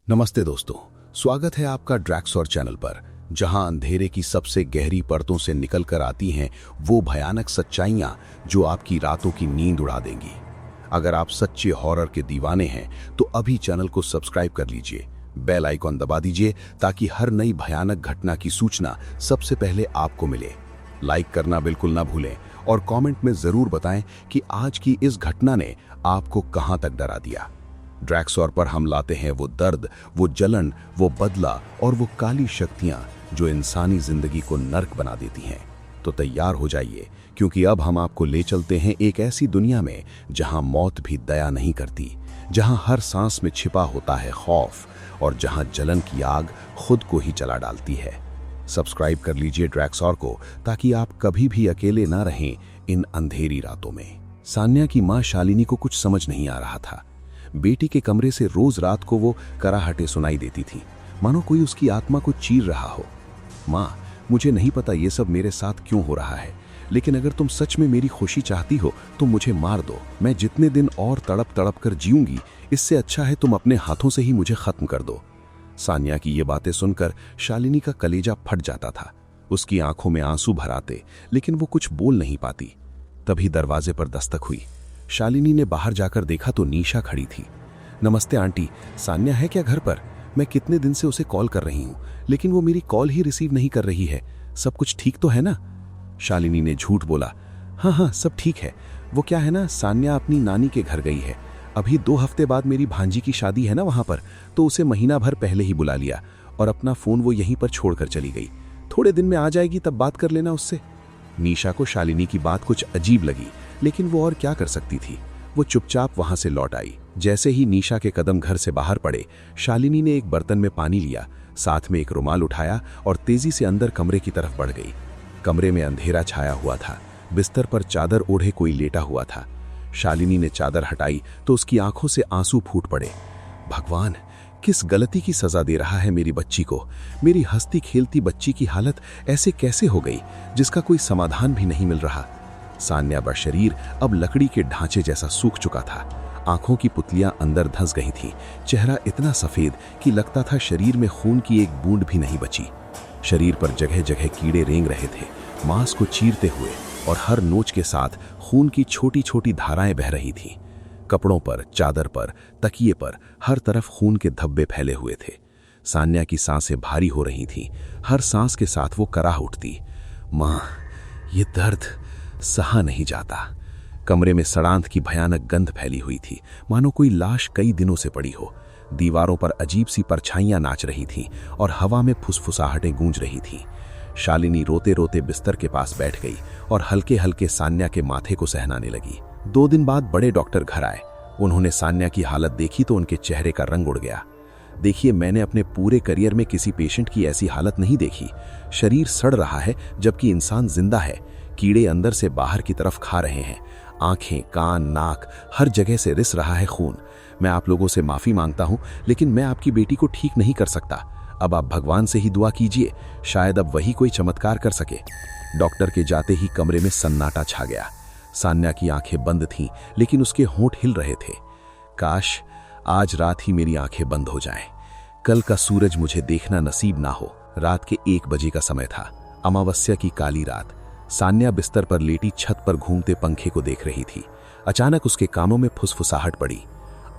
नमस्ते दोस्तों, स्वागत है आपका ड्रैक्सॉर चैनल पर, जहां अंधेरे की सबसे गहरी परतों से निकल कर आती हैं वो भयानक सच्चाइयां जो आपकी रातों की नींद उड़ा देंगी। अगर आप सच्चे हॉरर के दीवाने हैं तो अभी चैनल को सब्सक्राइब कर लीजिए, बेल आइकॉन दबा दीजिए ताकि हर नई भयानक घटना की सूचना सबसे पहले आपको मिले। लाइक करना बिल्कुल ना भूलें और कमेंट में जरूर बताएं कि आज की इस घटना ने आपको कहां तक डरा दिया। ड्रैक्सॉर पर हम लाते हैं वो दर्द, वो जलन, वो बदला और वो काली शक्तियां जो इंसानी जिंदगी को नर्क बना देती हैं। तो तैयार हो जाइए, क्योंकि अब हम आपको ले चलते हैं एक ऐसी दुनिया में जहां मौत भी दया नहीं करती, जहां हर सांस में छिपा होता है खौफ और जहां जलन की आग खुद को ही जला डालती है। सब्सक्राइब कर लीजिए ड्रैक्सॉर को ताकि आप कभी भी अकेले ना रहें इन अंधेरी रातों में। सान्या की मां शालिनी को कुछ समझ नहीं आ रहा था। बेटी के कमरे से रोज रात को वो कराहटे सुनाई देती थी, मानो कोई उसकी आत्मा को चीर रहा हो। माँ, मुझे नहीं पता ये सब मेरे साथ क्यों हो रहा है, लेकिन अगर तुम सच में मेरी खुशी चाहती हो तो मुझे मार दो। मैं जितने दिन और तड़प तड़प कर जीऊंगी, इससे अच्छा है तुम अपने हाथों से ही मुझे खत्म कर दो। सान्या की ये बातें सुनकर शालिनी का कलेजा फट जाता था। उसकी आंखों में आंसू भर आते, लेकिन वो कुछ बोल नहीं पाती। तभी दरवाजे पर दस्तक हुई। शालिनी ने बाहर जाकर देखा तो निशा खड़ी थी। नमस्ते आंटी, सान्या है क्या घर पर? मैं कितने दिन से उसे कॉल कर रही हूँ, लेकिन वो मेरी कॉल ही रिसीव नहीं कर रही है। सब कुछ ठीक तो है ना? शालिनी ने झूठ बोला। हाँ, सब ठीक है। वो क्या है ना, सान्या अपनी नानी के घर गई है। अभी 2 हफ्ते बाद मेरी भांजी की शादी है ना वहां पर, तो उसे महीना भर पहले ही बुला लिया और अपना फोन वो यहीं पर छोड़कर चली गई। थोड़े दिन में आ जाएगी, तब बात कर लेना उससे। निशा को शालिनी की बात कुछ अजीब लगी, लेकिन वो और क्या कर सकती थी। वो चुपचाप वहां से लौट आई। जैसे ही निशा के कदम घर से बाहर पड़े, शालिनी ने एक बर्तन में पानी लिया, साथ में एक रुमाल उठाया और तेजी से अंदर कमरे की तरफ बढ़ गई। कमरे में अंधेरा छाया हुआ था। बिस्तर पर चादर ओढ़े कोई लेटा हुआ था। शालिनी ने चादर हटाई तो उसकी आंखों से आंसू फूट पड़े। भगवान, किस गलती की सजा दे रहा है मेरी बच्ची को? मेरी हंसती खेलती बच्ची की हालत ऐसे कैसे हो गई, जिसका कोई समाधान भी नहीं मिल रहा। सान्या का शरीर अब लकड़ी के ढांचे जैसा सूख चुका था। आंखों की पुतलियां अंदर धंस गई थीं। चेहरा इतना सफेद कि लगता था शरीर में खून की एक बूंद भी नहीं बची। शरीर पर जगह जगह कीड़े रेंग रहे थे, मांस को चीरते हुए, और हर नोच के साथ खून की छोटी छोटी धाराएं बह रही थीं। कपड़ों पर, चादर पर, तकिए पर हर तरफ खून के धब्बे फैले हुए थे। सान्या की सांसें भारी हो रही थीं। हर सांस के साथ वो कराह उठती। मां, ये दर्द सहा नहीं जाता। कमरे में सड़ांत की भयानक गंध फैली हुई थी, मानो कोई लाश कई दिनों से पड़ी हो। दीवारों पर अजीब सी परछाइयां नाच रही थीं और हवा में फुसफुसाहटें गूंज रही थीं। शालिनी रोते रोते बिस्तर के पास बैठ गई और हल्के हल्के सान्या के माथे को सहनाने लगी। 2 दिन बाद बड़े डॉक्टर घर आए। उन्होंने सान्या की हालत देखी तो उनके चेहरे का रंग उड़ गया। देखिए, मैंने अपने पूरे करियर में किसी पेशेंट की ऐसी हालत नहीं देखी। शरीर सड़ रहा है जबकि इंसान जिंदा है। कीड़े अंदर से बाहर की तरफ खा रहे हैं। आंखें, कान, नाक, हर जगह से रिस रहा है खून। मैं आप लोगों से माफी मांगता हूं, लेकिन मैं आपकी बेटी को ठीक नहीं कर सकता। अब आप भगवान से ही दुआ कीजिए, शायद अब वही कोई चमत्कार कर सके। डॉक्टर के जाते ही कमरे में सन्नाटा छा गया। सान्या की आंखें बंद थीं, लेकिन उसके होंठ हिल रहे थे। काश आज रात ही मेरी आंखें बंद हो जाएं। कल का सूरज मुझे देखना नसीब ना हो। रात के 1 बजे का समय था, अमावस्या की काली रात। सान्या बिस्तर पर लेटी छत पर घूमते पंखे को देख रही थी। अचानक उसके कानों में फुसफुसाहट पड़ी।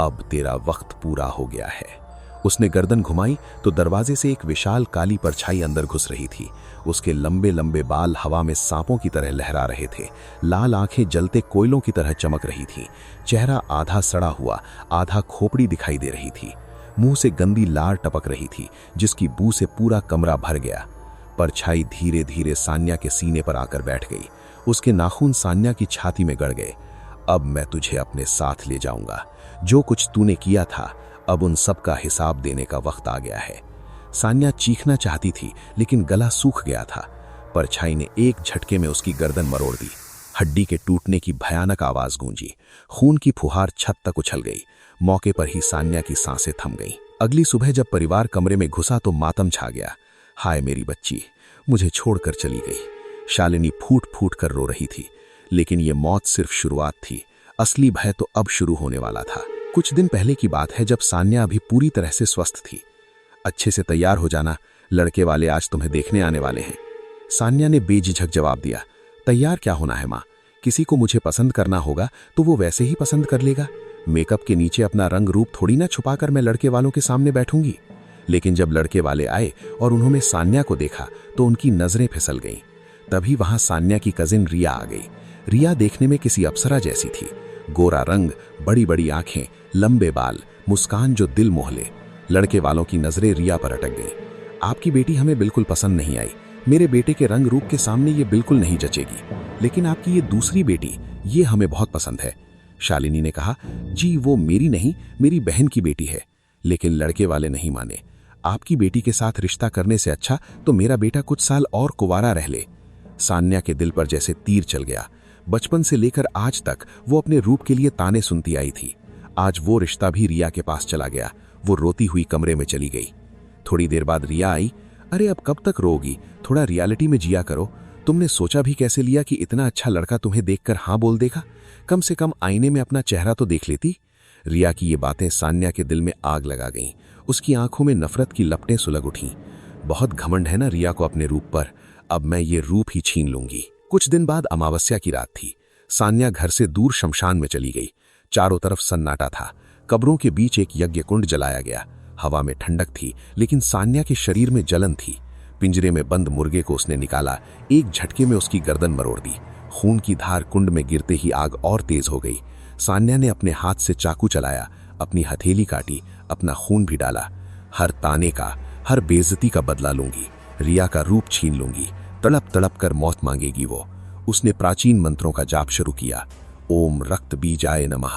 अब तेरा वक्त पूरा हो गया है। उसने गर्दन घुमाई तो दरवाजे से एक विशाल काली परछाई अंदर घुस रही थी। उसके लंबे लंबे बाल हवा में सांपों की तरह लहरा रहे थे। लाल आंखें जलते कोयलों की तरह चमक रही थीं। चेहरा आधा सड़ा हुआ, आधा खोपड़ी दिखाई दे रही थी। मुंह से गंदी लार टपक रही थी, जिसकी बू से पूरा कमरा भर गया। परछाई धीरे धीरे सान्या के सीने पर आकर बैठ गई। उसके नाखून सान्या की छाती में गड़ गए। अब मैं तुझे अपने साथ ले जाऊंगा। जो कुछ तूने किया था, अब उन सब का हिसाब देने का वक्त आ गया है। सान्या चीखना चाहती थी, लेकिन गला सूख गया था। परछाई ने एक झटके में उसकी गर्दन मरोड़ दी। हड्डी के टूटने की भयानक आवाज गूंजी। खून की फुहार छत तक उछल गई। मौके पर ही सान्या की सांसें थम गईं। अगली सुबह जब परिवार कमरे में घुसा तो मातम छा गया। हाय मेरी बच्ची, मुझे छोड़कर चली गई। शालिनी फूट फूट कर रो रही थी, लेकिन ये मौत सिर्फ शुरुआत थी। असली भय तो अब शुरू होने वाला था। कुछ दिन पहले की बात है, जब सान्या अभी पूरी तरह से स्वस्थ थी। अच्छे से तैयार हो जाना, लड़के वाले आज तुम्हें देखने आने वाले हैं। सान्या ने बेझिझक जवाब दिया। तैयार क्या होना है माँ, किसी को मुझे पसंद करना होगा तो वो वैसे ही पसंद कर लेगा। मेकअप के नीचे अपना रंग रूप थोड़ी ना छुपाकर मैं लड़के वालों के सामने बैठूंगी। लेकिन जब लड़के वाले आए और उन्होंने सान्या को देखा तो उनकी नजरें फिसल गईं। तभी वहां सान्या की कजिन रिया आ गई। रिया देखने में किसी अप्सरा जैसी थी। गोरा रंग, बड़ी बड़ी आंखें, लंबे बाल, मुस्कान जो दिल मोह ले। लड़के वालों की नजरें रिया पर अटक गईं। आपकी बेटी हमें बिल्कुल पसंद नहीं आई। मेरे बेटे के रंग रूप के सामने ये बिल्कुल नहीं जचेगी। लेकिन आपकी ये दूसरी बेटी, ये हमें बहुत पसंद है। शालिनी ने कहा, जी वो मेरी नहीं, मेरी बहन की बेटी है। लेकिन लड़के वाले नहीं माने। आपकी बेटी के साथ रिश्ता करने से अच्छा तो मेरा बेटा कुछ साल और कुंवारा रह ले। सान्या के दिल पर जैसे तीर चल गया। बचपन से लेकर आज तक वो अपने रूप के लिए ताने सुनती आई थी। आज वो रिश्ता भी रिया के पास चला गया। वो रोती हुई कमरे में चली गई। थोड़ी देर बाद रिया आई। अरे अब कब तक रोगी, थोड़ा रियलिटी में जिया करो। तुमने सोचा भी कैसे लिया कि इतना अच्छा लड़का तुम्हें देखकर हाँ बोल देगा? कम से कम आईने में अपना चेहरा तो देख लेती। रिया की ये बातें सान्या के दिल में आग लगा गईं। उसकी आंखों में नफरत की लपटें सुलग उठीं। बहुत घमंड है ना रिया को अपने रूप पर, अब मैं ये रूप ही छीन लूंगी। कुछ दिन बाद अमावस्या की रात थी। सान्या घर से दूर शमशान में चली गई। चारों तरफ सन्नाटा था। कब्रों के बीच एक यज्ञ कुंड जलाया गया। हवा में ठंडक थी, लेकिन सान्या के शरीर में जलन थी। पिंजरे में बंद मुर्गे को उसने निकाला। एक झटके में उसकी गर्दन मरोड़ दी। खून की धार कुंड में गिरते ही आग और तेज हो गई। सान्या ने अपने हाथ से चाकू चलाया, अपनी हथेली काटी, अपना खून भी डाला। हर ताने का, हर बेइज्जती का बदला लूंगी। रिया का रूप छीन लूंगी। तड़प तड़प कर मौत मांगेगी वो। उसने प्राचीन मंत्रों का जाप शुरू किया। ओम रक्त बीजाय नमः,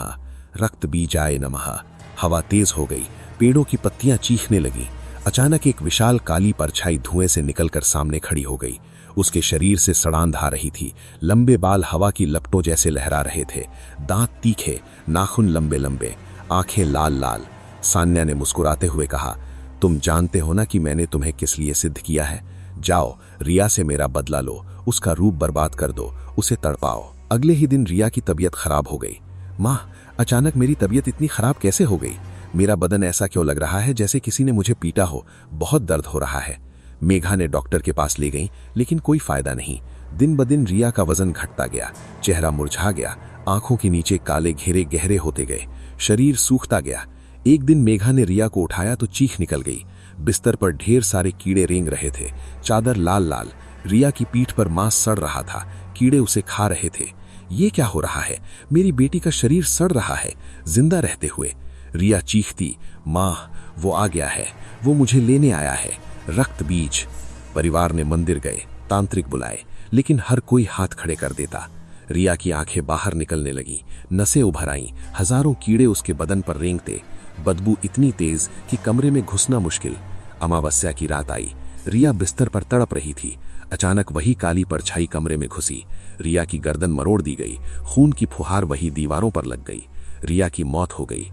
रक्त बीजाय नमः। हवा तेज हो गई। पेड़ों की पत्तियां चीखने लगी। अचानक एक विशाल काली परछाई धुएं से निकलकर सामने खड़ी हो गई। उसके शरीर से सड़ांध आ रही थी। लंबे बाल हवा की लपटों जैसे लहरा रहे थे। दांत तीखे, नाखून लंबे लंबे, आंखें लाल लाल। सान्या ने मुस्कुराते हुए कहा, तुम जानते हो ना कि मैंने तुम्हें किस लिए सिद्ध किया है। जाओ, रिया से मेरा बदला लो, उसका रूप बर्बाद कर दो, उसे तड़पाओ। अगले ही दिन रिया की तबीयत खराब हो गई। माँ, अचानक मेरी तबीयत इतनी खराब कैसे हो गई? मेरा बदन ऐसा क्यों लग रहा है जैसे किसी ने मुझे पीटा हो? बहुत दर्द हो रहा है। मेघा ने डॉक्टर के पास ले गई, लेकिन कोई फायदा नहीं। दिन ब दिन रिया का वजन घटता गया। चेहरा मुरझा गया। आंखों के नीचे काले घेरे गहरे होते गए। शरीर सूखता गया। एक दिन मेघा ने रिया को उठाया तो चीख निकल गई। बिस्तर पर ढेर सारे कीड़े रेंग रहे थे। चादर लाल लाल। रिया की पीठ पर मांस सड़ रहा था। कीड़े उसे खा रहे थे। ये क्या हो रहा है? मेरी बेटी का शरीर सड़ रहा है जिंदा रहते हुए। रिया चीखती, माँ वो आ गया है, वो मुझे लेने आया है। रक्त बीज। परिवार ने मंदिर गए, तांत्रिक बुलाए, लेकिन हर कोई हाथ खड़े कर देता। रिया की आंखें बाहर निकलने लगी, नसें उभर आईं। हजारों कीड़े उसके बदन पर रेंगते। बदबू इतनी तेज कि कमरे में घुसना मुश्किल। अमावस्या की रात आई। रिया बिस्तर पर तड़प रही थी। अचानक वही काली परछाई कमरे में घुसी। रिया की गर्दन मरोड़ दी गई। खून की फुहार वही दीवारों पर लग गई। रिया की मौत हो गई।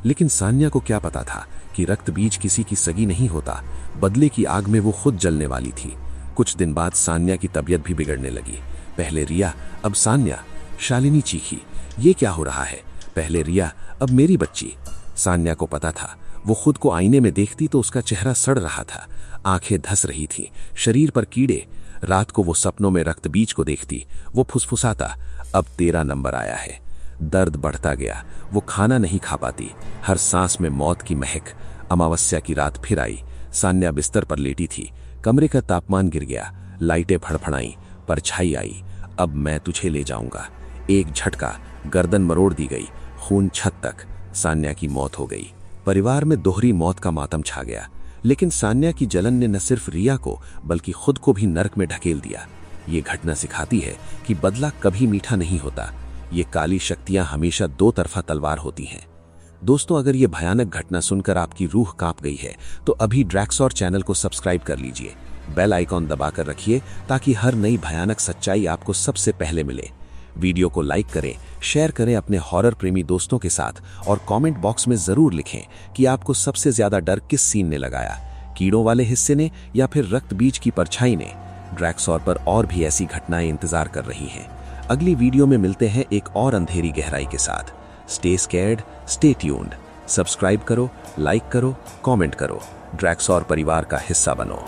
लेकिन सान्या को क्या पता था कि रक्त बीज किसी की सगी नहीं होता। बदले की आग में वो खुद जलने वाली थी। कुछ दिन बाद सान्या की तबीयत भी बिगड़ने लगी। पहले रिया, अब सान्या। शालिनी चीखी, ये क्या हो रहा है? पहले रिया, अब मेरी बच्ची। सान्या को पता था, वो खुद को आईने में देखती तो उसका चेहरा सड़ रहा था। आंखें धस रही थीं, शरीर पर कीड़े। रात को वो सपनों में रक्त बीज को देखती। वो फुसफुसाता, अब तेरा नंबर आया है। दर्द बढ़ता गया। वो खाना नहीं खा पाती। हर सांस में मौत की महक। अमावस्या की रात फिर आई। सान्या बिस्तर पर लेटी थी। कमरे का तापमान गिर गया। लाइटें फड़फड़ाई। परछाई आई। अब मैं तुझे ले जाऊंगा। एक झटका, गर्दन मरोड़ दी गई। खून छत तक। सान्या की मौत हो गई। परिवार में दोहरी मौत का मातम छा गया। लेकिन सान्या की जलन ने न सिर्फ रिया को बल्कि खुद को भी नरक में ढकेल दिया। ये घटना सिखाती है कि बदला कभी मीठा नहीं होता। ये काली शक्तियां हमेशा दो तरफा तलवार होती हैं। दोस्तों, अगर ये भयानक घटना सुनकर आपकी रूह कांप गई है तो अभी ड्रैक्सॉर चैनल को सब्सक्राइब कर लीजिए। बेल आइकॉन दबाकर रखिए ताकि हर नई भयानक सच्चाई आपको सबसे पहले मिले। वीडियो को लाइक करें, शेयर करें अपने हॉरर प्रेमी दोस्तों के साथ और कमेंट बॉक्स में जरूर लिखें कि आपको सबसे ज्यादा डर किस सीन ने लगाया, कीड़ों वाले हिस्से ने या फिर रक्त बीज की परछाई ने। ड्रैक्सॉर पर और भी ऐसी घटनाएं इंतजार कर रही हैं। अगली वीडियो में मिलते हैं एक और अंधेरी गहराई के साथ। Stay scared, stay tuned. Subscribe करो, लाइक करो, कमेंट करो। ड्रैक्सॉर परिवार का हिस्सा बनो।